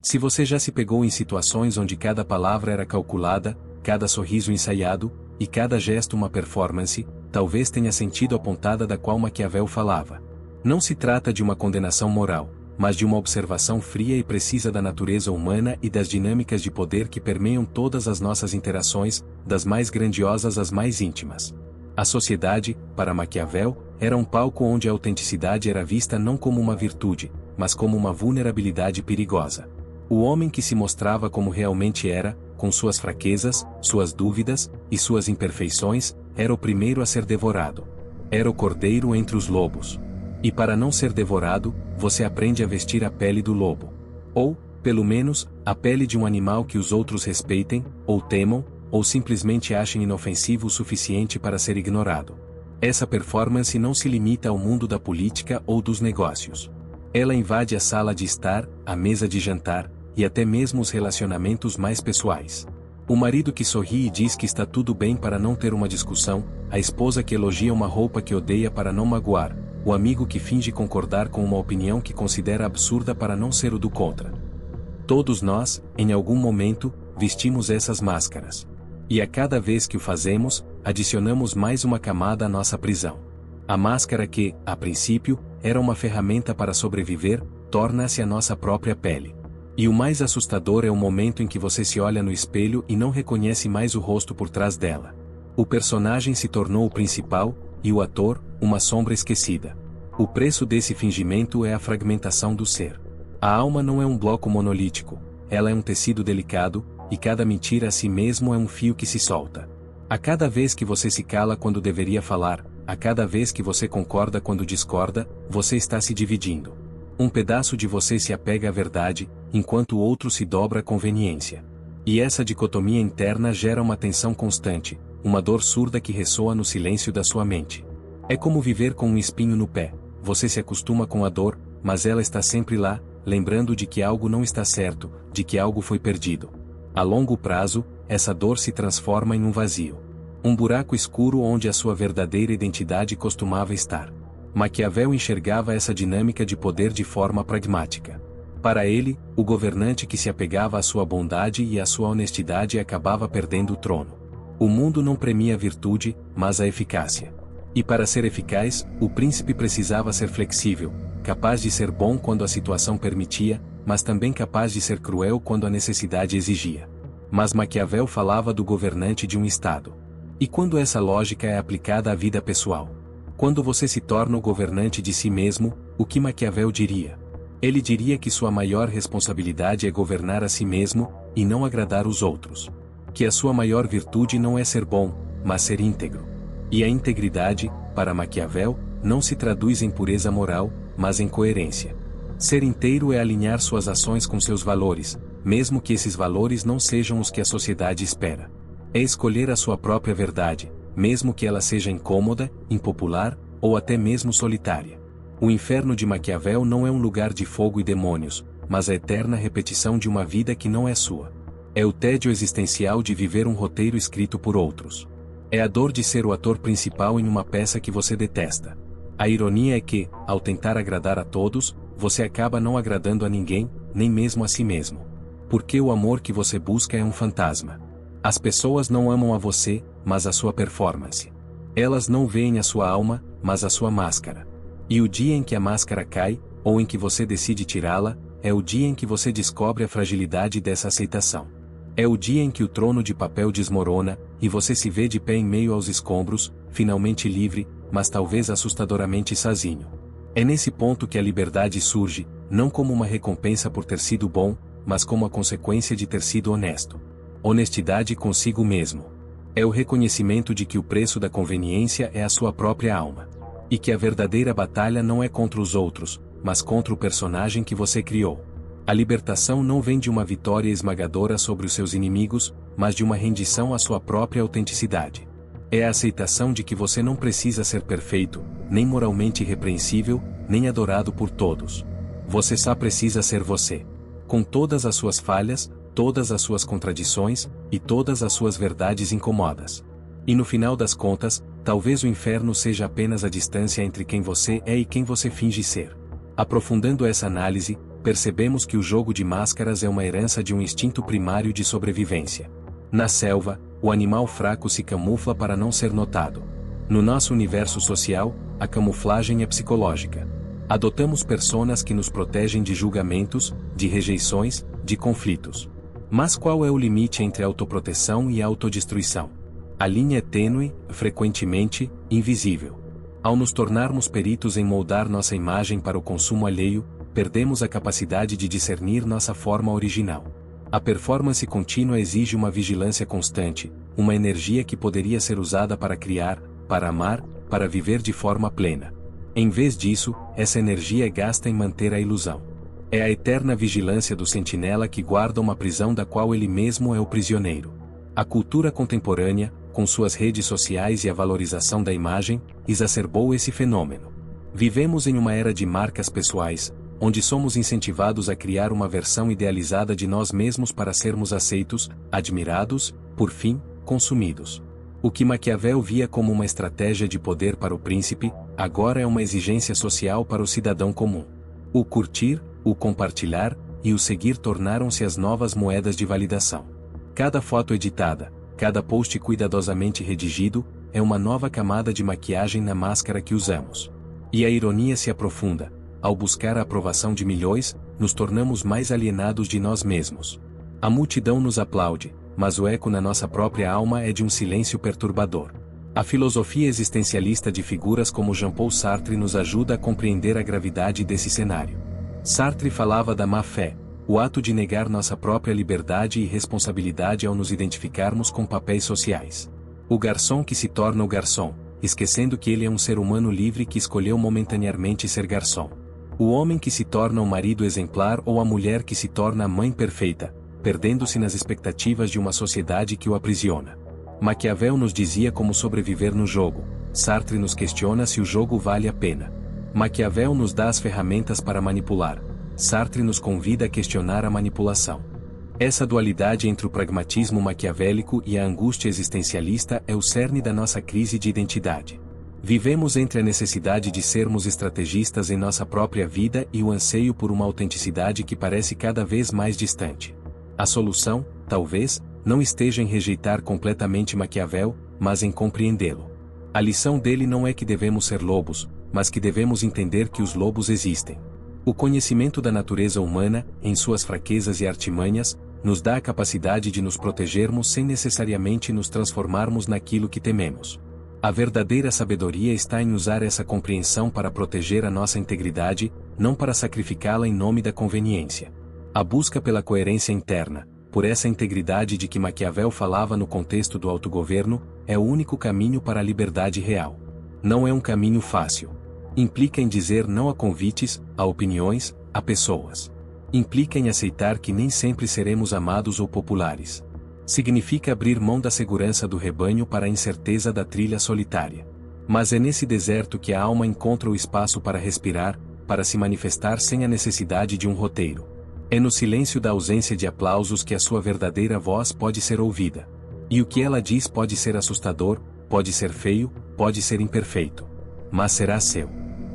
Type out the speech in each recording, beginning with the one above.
Se você já se pegou em situações onde cada palavra era calculada, cada sorriso ensaiado, e cada gesto uma performance, talvez tenha sentido a pontada da qual Maquiavel falava. Não se trata de uma condenação moral, mas de uma observação fria e precisa da natureza humana e das dinâmicas de poder que permeiam todas as nossas interações, das mais grandiosas às mais íntimas. A sociedade, para Maquiavel, era um palco onde a autenticidade era vista não como uma virtude, mas como uma vulnerabilidade perigosa. O homem que se mostrava como realmente era, com suas fraquezas, suas dúvidas e suas imperfeições, era o primeiro a ser devorado. Era o cordeiro entre os lobos. E para não ser devorado, você aprende a vestir a pele do lobo. Ou, pelo menos, a pele de um animal que os outros respeitem, ou temam, ou simplesmente achem inofensivo o suficiente para ser ignorado. Essa performance não se limita ao mundo da política ou dos negócios. Ela invade a sala de estar, a mesa de jantar, e até mesmo os relacionamentos mais pessoais. O marido que sorri e diz que está tudo bem para não ter uma discussão, a esposa que elogia uma roupa que odeia para não magoar, o amigo que finge concordar com uma opinião que considera absurda para não ser o do contra. Todos nós, em algum momento, vestimos essas máscaras. E a cada vez que o fazemos, adicionamos mais uma camada à nossa prisão. A máscara que, a princípio, era uma ferramenta para sobreviver, torna-se a nossa própria pele. E o mais assustador é o momento em que você se olha no espelho e não reconhece mais o rosto por trás dela. O personagem se tornou o principal, e o ator, uma sombra esquecida. O preço desse fingimento é a fragmentação do ser. A alma não é um bloco monolítico, ela é um tecido delicado, e cada mentira a si mesmo é um fio que se solta. A cada vez que você se cala quando deveria falar, a cada vez que você concorda quando discorda, você está se dividindo. Um pedaço de você se apega à verdade, enquanto o outro se dobra à conveniência. E essa dicotomia interna gera uma tensão constante, uma dor surda que ressoa no silêncio da sua mente. É como viver com um espinho no pé, você se acostuma com a dor, mas ela está sempre lá, lembrando de que algo não está certo, de que algo foi perdido. A longo prazo, essa dor se transforma em um vazio. Um buraco escuro onde a sua verdadeira identidade costumava estar. Maquiavel enxergava essa dinâmica de poder de forma pragmática. Para ele, o governante que se apegava à sua bondade e à sua honestidade acabava perdendo o trono. O mundo não premia a virtude, mas a eficácia. E para ser eficaz, o príncipe precisava ser flexível, capaz de ser bom quando a situação permitia, mas também capaz de ser cruel quando a necessidade exigia. Mas Maquiavel falava do governante de um Estado. E quando essa lógica é aplicada à vida pessoal? Quando você se torna o governante de si mesmo, o que Maquiavel diria? Ele diria que sua maior responsabilidade é governar a si mesmo, e não agradar os outros. Que a sua maior virtude não é ser bom, mas ser íntegro. E a integridade, para Maquiavel, não se traduz em pureza moral, mas em coerência. Ser inteiro é alinhar suas ações com seus valores, mesmo que esses valores não sejam os que a sociedade espera. É escolher a sua própria verdade, mesmo que ela seja incômoda, impopular, ou até mesmo solitária. O inferno de Maquiavel não é um lugar de fogo e demônios, mas a eterna repetição de uma vida que não é sua. É o tédio existencial de viver um roteiro escrito por outros. É a dor de ser o ator principal em uma peça que você detesta. A ironia é que, ao tentar agradar a todos, você acaba não agradando a ninguém, nem mesmo a si mesmo. Porque o amor que você busca é um fantasma. As pessoas não amam a você, mas a sua performance. Elas não veem a sua alma, mas a sua máscara. E o dia em que a máscara cai, ou em que você decide tirá-la, é o dia em que você descobre a fragilidade dessa aceitação. É o dia em que o trono de papel desmorona, e você se vê de pé em meio aos escombros, finalmente livre, mas talvez assustadoramente sozinho. É nesse ponto que a liberdade surge, não como uma recompensa por ter sido bom, mas como a consequência de ter sido honesto. Honestidade consigo mesmo. É o reconhecimento de que o preço da conveniência é a sua própria alma. E que a verdadeira batalha não é contra os outros, mas contra o personagem que você criou. A libertação não vem de uma vitória esmagadora sobre os seus inimigos, mas de uma rendição à sua própria autenticidade. É a aceitação de que você não precisa ser perfeito, nem moralmente irrepreensível, nem adorado por todos. Você só precisa ser você. Com todas as suas falhas, todas as suas contradições, e todas as suas verdades incomodas. E no final das contas, talvez o inferno seja apenas a distância entre quem você é e quem você finge ser. Aprofundando essa análise, percebemos que o jogo de máscaras é uma herança de um instinto primário de sobrevivência. Na selva, o animal fraco se camufla para não ser notado. No nosso universo social, a camuflagem é psicológica. Adotamos personas que nos protegem de julgamentos, de rejeições, de conflitos. Mas qual é o limite entre autoproteção e autodestruição? A linha é tênue, frequentemente, invisível. Ao nos tornarmos peritos em moldar nossa imagem para o consumo alheio, perdemos a capacidade de discernir nossa forma original. A performance contínua exige uma vigilância constante, uma energia que poderia ser usada para criar, para amar, para viver de forma plena. Em vez disso, essa energia é gasta em manter a ilusão. É a eterna vigilância do sentinela que guarda uma prisão da qual ele mesmo é o prisioneiro. A cultura contemporânea, com suas redes sociais e a valorização da imagem, exacerbou esse fenômeno. Vivemos em uma era de marcas pessoais, onde somos incentivados a criar uma versão idealizada de nós mesmos para sermos aceitos, admirados, por fim, consumidos. O que Maquiavel via como uma estratégia de poder para o príncipe, agora é uma exigência social para o cidadão comum. O curtir, o compartilhar e o seguir tornaram-se as novas moedas de validação. Cada foto editada, cada post cuidadosamente redigido, é uma nova camada de maquiagem na máscara que usamos. E a ironia se aprofunda. Ao buscar a aprovação de milhões, nos tornamos mais alienados de nós mesmos. A multidão nos aplaude, mas o eco na nossa própria alma é de um silêncio perturbador. A filosofia existencialista de figuras como Jean-Paul Sartre nos ajuda a compreender a gravidade desse cenário. Sartre falava da má-fé, o ato de negar nossa própria liberdade e responsabilidade ao nos identificarmos com papéis sociais. O garçom que se torna o garçom, esquecendo que ele é um ser humano livre que escolheu momentaneamente ser garçom. O homem que se torna o marido exemplar ou a mulher que se torna a mãe perfeita, perdendo-se nas expectativas de uma sociedade que o aprisiona. Maquiavel nos dizia como sobreviver no jogo, Sartre nos questiona se o jogo vale a pena. Maquiavel nos dá as ferramentas para manipular, Sartre nos convida a questionar a manipulação. Essa dualidade entre o pragmatismo maquiavélico e a angústia existencialista é o cerne da nossa crise de identidade. Vivemos entre a necessidade de sermos estrategistas em nossa própria vida e o anseio por uma autenticidade que parece cada vez mais distante. A solução, talvez, não esteja em rejeitar completamente Maquiavel, mas em compreendê-lo. A lição dele não é que devemos ser lobos, mas que devemos entender que os lobos existem. O conhecimento da natureza humana, em suas fraquezas e artimanhas, nos dá a capacidade de nos protegermos sem necessariamente nos transformarmos naquilo que tememos. A verdadeira sabedoria está em usar essa compreensão para proteger a nossa integridade, não para sacrificá-la em nome da conveniência. A busca pela coerência interna, por essa integridade de que Maquiavel falava no contexto do autogoverno, é o único caminho para a liberdade real. Não é um caminho fácil. Implica em dizer não a convites, a opiniões, a pessoas. Implica em aceitar que nem sempre seremos amados ou populares. Significa abrir mão da segurança do rebanho para a incerteza da trilha solitária. Mas é nesse deserto que a alma encontra o espaço para respirar, para se manifestar sem a necessidade de um roteiro. É no silêncio da ausência de aplausos que a sua verdadeira voz pode ser ouvida. E o que ela diz pode ser assustador, pode ser feio, pode ser imperfeito. Mas será seu.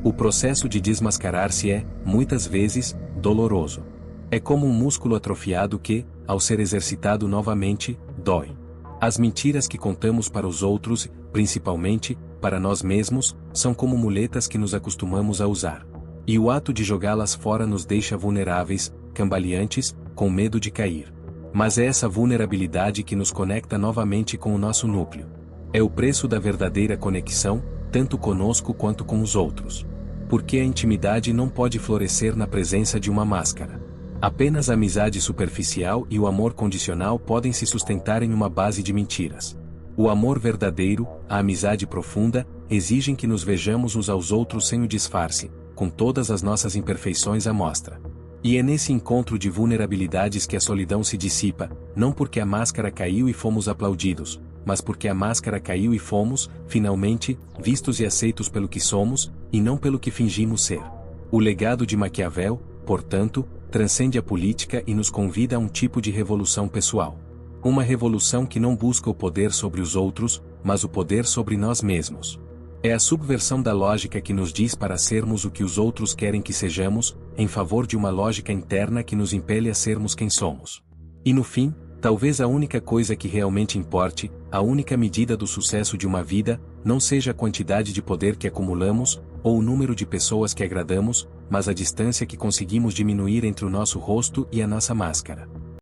O processo de desmascarar-se é, muitas vezes, doloroso. É como um músculo atrofiado que, ao ser exercitado novamente, dói. As mentiras que contamos para os outros, principalmente, para nós mesmos, são como muletas que nos acostumamos a usar. E o ato de jogá-las fora nos deixa vulneráveis, cambaleantes, com medo de cair. Mas é essa vulnerabilidade que nos conecta novamente com o nosso núcleo. É o preço da verdadeira conexão, tanto conosco quanto com os outros. Porque a intimidade não pode florescer na presença de uma máscara. Apenas a amizade superficial e o amor condicional podem se sustentar em uma base de mentiras. O amor verdadeiro, a amizade profunda, exigem que nos vejamos uns aos outros sem o disfarce, com todas as nossas imperfeições à mostra. E é nesse encontro de vulnerabilidades que a solidão se dissipa, não porque a máscara caiu e fomos aplaudidos, mas porque a máscara caiu e fomos, finalmente, vistos e aceitos pelo que somos, e não pelo que fingimos ser. O legado de Maquiavel, portanto, transcende a política e nos convida a um tipo de revolução pessoal. Uma revolução que não busca o poder sobre os outros, mas o poder sobre nós mesmos. É a subversão da lógica que nos diz para sermos o que os outros querem que sejamos, em favor de uma lógica interna que nos impele a sermos quem somos. E no fim, talvez a única coisa que realmente importe, a única medida do sucesso de uma vida, não seja a quantidade de poder que acumulamos, ou o número de pessoas que agradamos, mas a distância que conseguimos diminuir entre o nosso rosto e a nossa máscara.